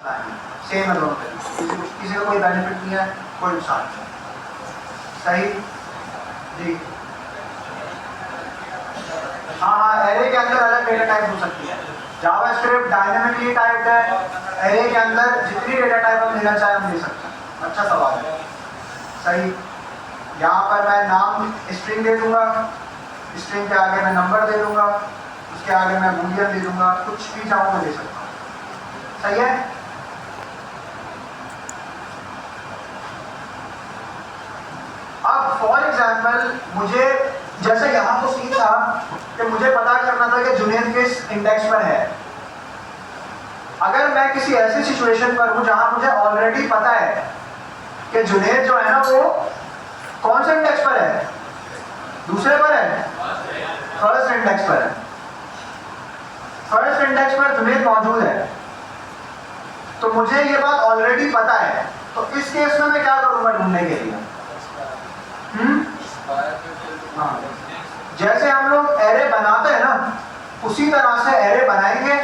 Same है दोनों पे, किसी को कोई बेनिफिट नहीं है, कोई नुकसान नहीं। सही जी। हाँ, एरे के अंदर अलग डेटा टाइप हो सकती है। जावास्क्रिप्ट डायनामिकली टाइप्ड है, एरे के अंदर जितनी डेटा टाइप हम लेना चाहे हम ले सकते हैं। अच्छा सवाल है, सही। यहाँ पर मैं नाम स्ट्रिंग दे दूंगा, स्ट्रिंग के आगे मैं नंबर दे दूंगा, उसके आगे मैं बूलियन दे दूंगा, कुछ भी चाहूँ मैं दे सकता हूँ। सही है। अब फॉर एग्जाम्पल मुझे जैसे यहाँ तो सीन था कि मुझे पता करना था कि जुनैद किस इंडेक्स पर है। अगर मैं किसी ऐसी सिचुएशन पर हूँ जहां मुझे ऑलरेडी पता है कि जुनैद जो है ना वो कौन से इंडेक्स पर है, दूसरे पर है, फर्स्ट इंडेक्स पर है, फर्स्ट इंडेक्स पर जुनैद मौजूद है, तो मुझे ये बात ऑलरेडी पता है। तो इस केस में मैं क्या करूंगा ढूंढने के लिए? हाँ, जैसे हम लोग एरे बनाते हैं ना उसी तरह से एरे बनाएंगे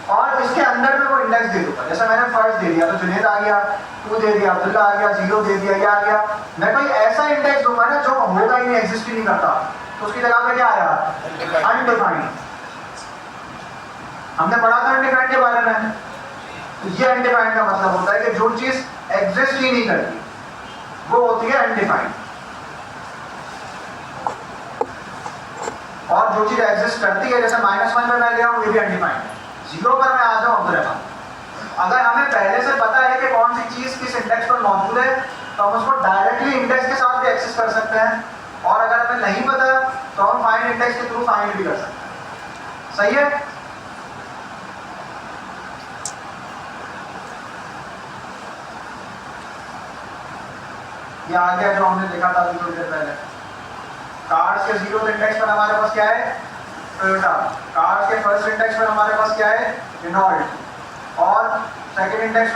और इसके अंदर में वो इंडेक्स दे दूंगा। जैसे मैंने फर्स्ट दे दिया तो जुनैद आ गया, 2 दे दिया अब्दुल्ला आ गया, 0 दे दिया ये आ गया। मैं कोई ऐसा इंडेक्स दूंगा ना जो होगा ही नहीं, एग्जिस्ट ही नहीं करता, तो उसकी जगह पे क्या आया? अनडिफाइंड। हमने पढ़ा था अनडिफाइंड के बारे में। तो ये अनडिफाइंड का मतलब होता है कि जो चीज एग्जिस्ट ही नहीं करती वो होती है अनडिफाइंड, और जो चीज एग्जिस्ट करती है जैसे -1 पर मैं ले आऊं ये भी अनडिफाइंड है, 0 पर मैं आ जाऊं अब्दुल। अगर हमें पहले से पता है कि कौन सी चीज किस इंडेक्स पर मौजूद है तो हम उसको डायरेक्टली इंडेक्स के साथ भी एक्सेस कर सकते हैं, और अगर हमें नहीं पता तो हम फाइंड इंडेक्स के थ्रू फाइंड भी कर सकते हैं। सही है। ये आ गया जो हमने देखा था अभी थोड़ी देर पहले। कार्ड्स के 0th इंडेक्स पर हमारे पास क्या है? टोयोटा। कार्ड्स के फर्स्ट इंडेक्स पर हमारे पास क्या है? रेनॉल्ट। और सेकंड इंडेक्स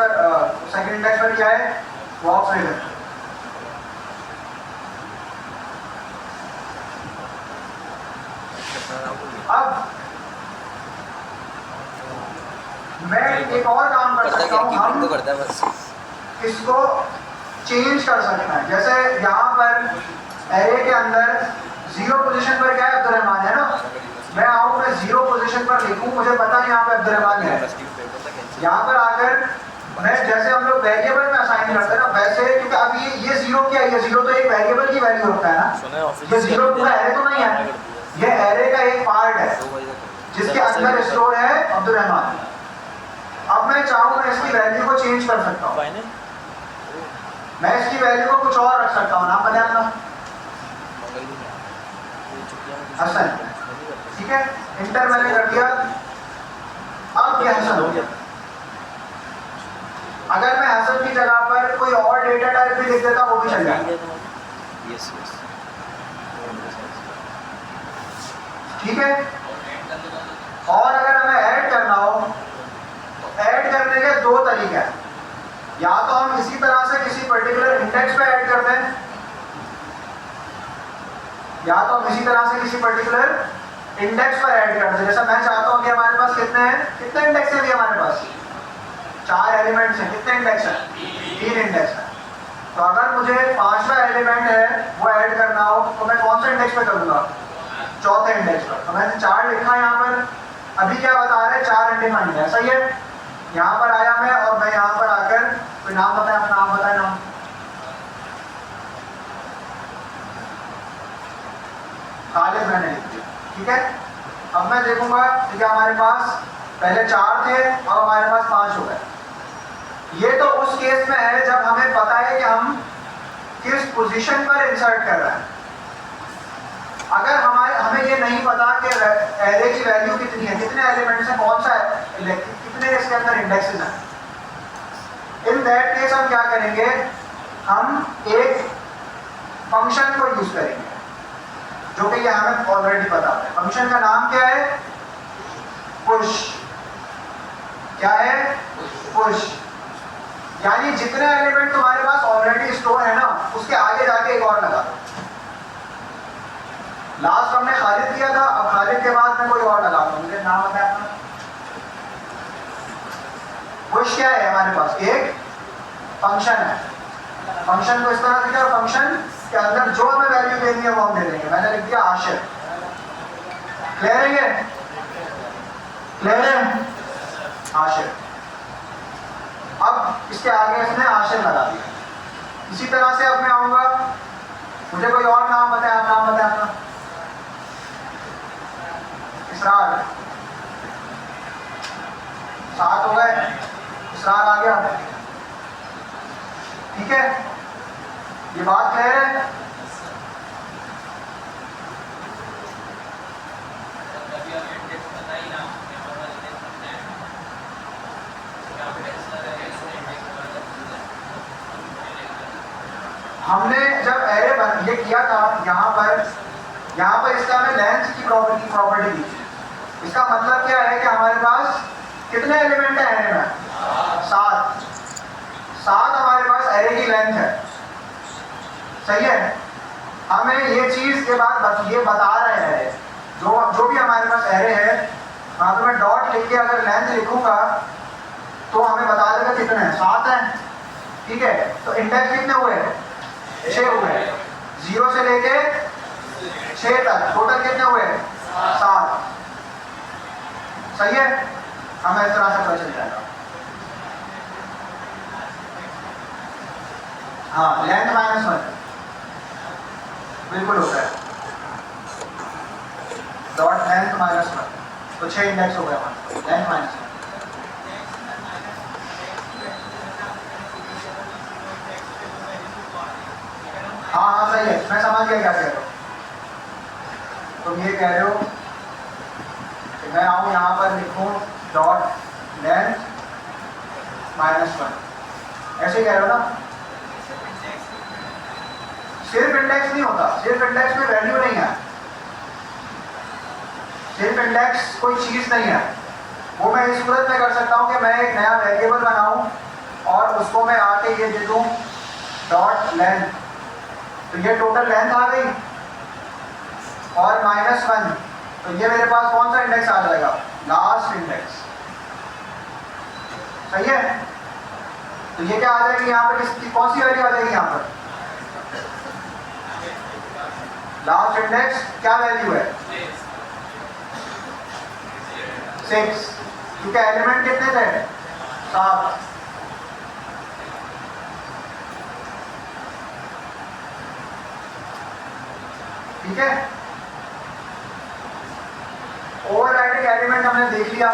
पर क्या है? वॉक्सवैगन। अब मैं एक और काम कर सकता हूँ, हम इसको चेंज कर सकते हैं। जैसे यहाँ पर एरे के अंदर 0 पोजीशन पर क्या है? अब्दुल रहमान है ना। मैं आऊँ, मैं 0 पोजीशन पर लिखूँ, मुझे पता नहीं यहाँ पे अब्दुल रहमान है। यहाँ पर आकर मैं जैसे हम लोग वेरिएबल में असाइन करते हैं ना वैसे, क्योंकि अब ये 0 क्या है? ये 0 तो एक वेरिएबल की वैल्यू रखता है ना, ये 0 पूरा एरे तो नहीं है, ये एरे का एक पार्ट है जिसके अंदर स्टोर है अब्दुल रहमान। अब मैं चाहूँ मैं इसकी वैल्यू को चेंज कर सकता हूँ, मैं इसकी वैल्यू को कुछ और रख सकता हूँ। नाम बताया हसन, ठीक है। इंटर मैंने कर दिया, अब ये हसन हो गया। अगर मैं हसन की जगह पर कोई और डेटा टाइप भी लिख देता वो भी चल जाएगा। ठीक है। और अगर हमें ऐड करना हो तो ऐड करने के 2 तरीके हैं। या तो हम इसी तरह से किसी पर्टिकुलर इंडेक्स पे ऐड कर दें, या तो हम इसी तरह से किसी पर्टिकुलर इंडेक्स पर ऐड कर दें। जैसे मैं चाहता हूं कि हमारे पास कितने हैं, कितने इंडेक्स हैं? हमारे पास 4 एलिमेंट्स हैं। कितने इंडेक्स हैं? 3 इंडेक्स हैं। तो अगर मुझे 5वां एलिमेंट है वो ऐड करना हो तो मैं कौन से इंडेक्स पे करूंगा? 4थे इंडेक्स पर। तो मैंने 4 लिखा यहाँ पर, अभी क्या बता रहे हैं? 4 अनडिफाइंड है। सही है। यहाँ पर आया मैं, और मैं यहाँ पर आकर कोई नाम बताएं, अपना नाम बताएं। नाम खालिद मैंने लिख दिया, ठीक है। अब मैं देखूंगा कि हमारे पास पहले 4 थे और हमारे पास 5 हो गए। ये तो उस केस में है जब हमें पता है कि हम किस पोजीशन पर इंसर्ट कर रहे हैं। अगर हमें ये नहीं पता कि एरे की वैल्यू कितनी है, कितने एलिमेंट्स हैं, कौन सा है, कितने इसके अंदर इंडेक्सेस हैं, इन दैट केस हम क्या करेंगे? हम एक फंक्शन को यूज करेंगे जो कि ये हमें ऑलरेडी पता है। फंक्शन का नाम क्या है? पुश। क्या है? पुश। यानी जितने एलिमेंट तुम्हारे पास ऑलरेडी स्टोर है ना उसके आगे जाके एक और लगा दो। लास्ट हमने खालिद किया था, अब खालिद के बाद मैं कोई और लगाता हूँ। मुझे नाम बताया अपना। पुश क्या है हमारे पास, एक फंक्शन है। फंक्शन को इस तरह लिखा, फंक्शन के अंदर जो हमें वैल्यू देनी है वो हम दे देंगे। मैंने लिख दिया आशिर। क्लियर है ये? क्लियर है? आशिर। अब इसके आगे इसने आशिर लगा दिया। इसी तरह से अब मैं आऊंगा, मुझे कोई और नाम बताए, आप नाम बताए अपना। इसरार, 7 हो गए, इसरार आ गया। ठीक है, ये बात क्लियर है? हमने जब एरे ये किया था यहाँ पर इसका हमें लेंथ की प्रॉपर्टी दी थी। इसका मतलब क्या है कि हमारे पास कितने एलिमेंट है एरे में? 7 हमारे पास एरे की लेंथ है। सही है? हमें ये चीज के बाद ये बता रहे हैं, जो भी हमारे पास एरे है वहां पर मैं डॉट लिख के अगर लेंथ लिखूंगा तो हमें बता देगा कितने हैं, 7 है। ठीक है, तो इंडेक्स कितने हुए? 6 हुए। 0 से लेके 6 तक टोटल कितने हुए? 7। सही है? हमें इस तरह से पता चल जाएगा। हाँ, लेंथ -1 बिल्कुल होता है। डॉट लेंथ -1 तो 6 इंडेक्स हो गया हमारे, लेंथ -1। हाँ सही है, मैं समझ गया क्या कह रहे हो। तुम ये कह रहे हो कि मैं आऊँ यहाँ पर लिखूँ डॉट लेंथ -1, ऐसे कह रहे हो ना? सिर्फ इंडेक्स नहीं होता, सिर्फ इंडेक्स में वैल्यू नहीं है, सिर्फ इंडेक्स कोई चीज नहीं है। वो मैं इस सूरत में कर सकता हूँ कि मैं एक नया वेरिएबल बनाऊँ और उसको मैं आके ये दे दूँ डॉट लेंथ, तो ये टोटल लेंथ आ गई और -1, तो ये मेरे पास कौन सा इंडेक्स आ जाएगा? Last index. सही है? तो ये क्या आ जाएगी यहाँ पर, किसकी कौन सी वैल्यू आ जाएगी यहाँ पर? लास्ट इंडेक्स क्या वैल्यू है? 6, क्योंकि एलिमेंट कितने थे? 7। ठीक है, ओवरराइडिंग एलिमेंट हमने देख लिया।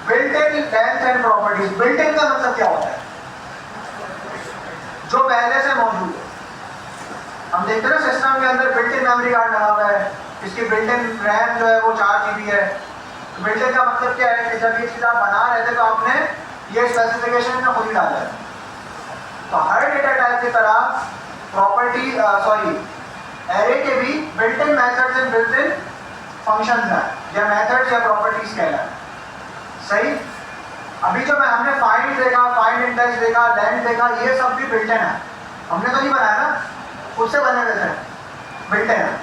Built in length and properties. Built in का मतलब क्या होता है? जो पहले से मौजूद है। हम देखते हैं सिस्टम के अंदर बिल्ट इन मेमोरी कार्ड लगा हुआ है, इसकी बिल्ट इन रैम जो है वो 4 GB है। तो बिल्ट इन का मतलब क्या है कि जब ये चीज आप बना रहे थे तो आपने ये स्पेसिफिकेशन में खुद ही डाला है। तो हर डेटा टाइप की तरह प्रॉपर्टी एरे के भी built in methods and built in functions हैं, या मेथड्स या प्रॉपर्टीज कहलाते हैं। सही? अभी जो हमने फाइंड देखा, फाइंड इंडेक्स देखा, लेंथ देखा, ये सब भी बिल्ट इन है। हमने तो नहीं बनाया ना, खुद से बने हुए थे, बिल्ट इन है।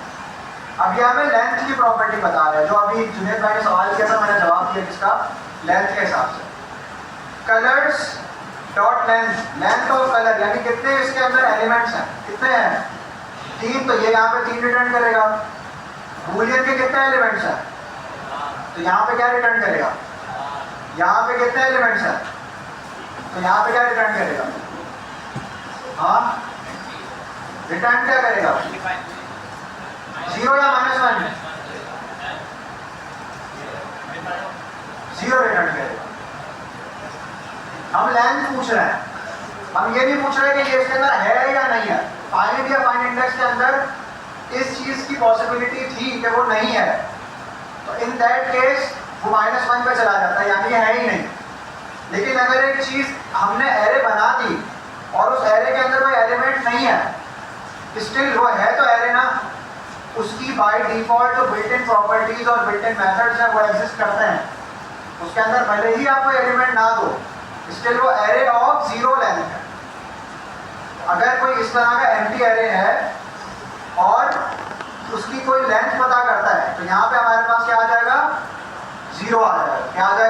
अब ये हमें लेंथ की प्रॉपर्टी बता रहे हैं, जो अभी जुनेद भाई ने सवाल किया था, मैंने जवाब दिया किसका? लेंथ के हिसाब से। कलर्स डॉट लेंथ, लेंथ और कलर यानी कितने इसके अंदर एलिमेंट्स हैं, कितने हैं? 3, तो ये यहाँ पे 3 रिटर्न करेगा। बूलियन के कितने एलिमेंट्स हैं? तो यहाँ पे क्या रिटर्न करेगा? यहाँ पे कितने एलिमेंट्स हैं? तो यहाँ पे क्या रिटर्न करेगा? हाँ, रिटर्न क्या करेगा? 0 या -1? 0 रिटर्न करेगा। हम लेंथ पूछ रहे हैं, हम ये नहीं पूछ रहे कि ये इसके अंदर है या नहीं है। फाइंड या फाइंड इंडेक्स के अंदर इस चीज की पॉसिबिलिटी थी कि वो नहीं है, तो इन दैट केस वो -1 पे चला जाता है, यानी ये है ही नहीं। लेकिन अगर एक चीज हमने एरे बना दी और उस एरे के अंदर कोई एलिमेंट नहीं है, स्टिल वो है तो एरे ना, उसकी बाय डिफॉल्ट जो बिल्ट इन प्रॉपर्टीज और बिल्ट इन मेथड्स हैं वो एग्जिस्ट करते हैं। उसके अंदर भले ही आप कोई एलिमेंट ना दो, स्टिल वो एरे ऑफ 0 लेंथ है। अगर कोई इस तरह का एम्प्टी एरे है और उसकी कोई लेंथ पता करता है, तो यहाँ पे हमारे पास क्या आ जाएगा? जीरो आ जाएगा। क्या आ जाएगा?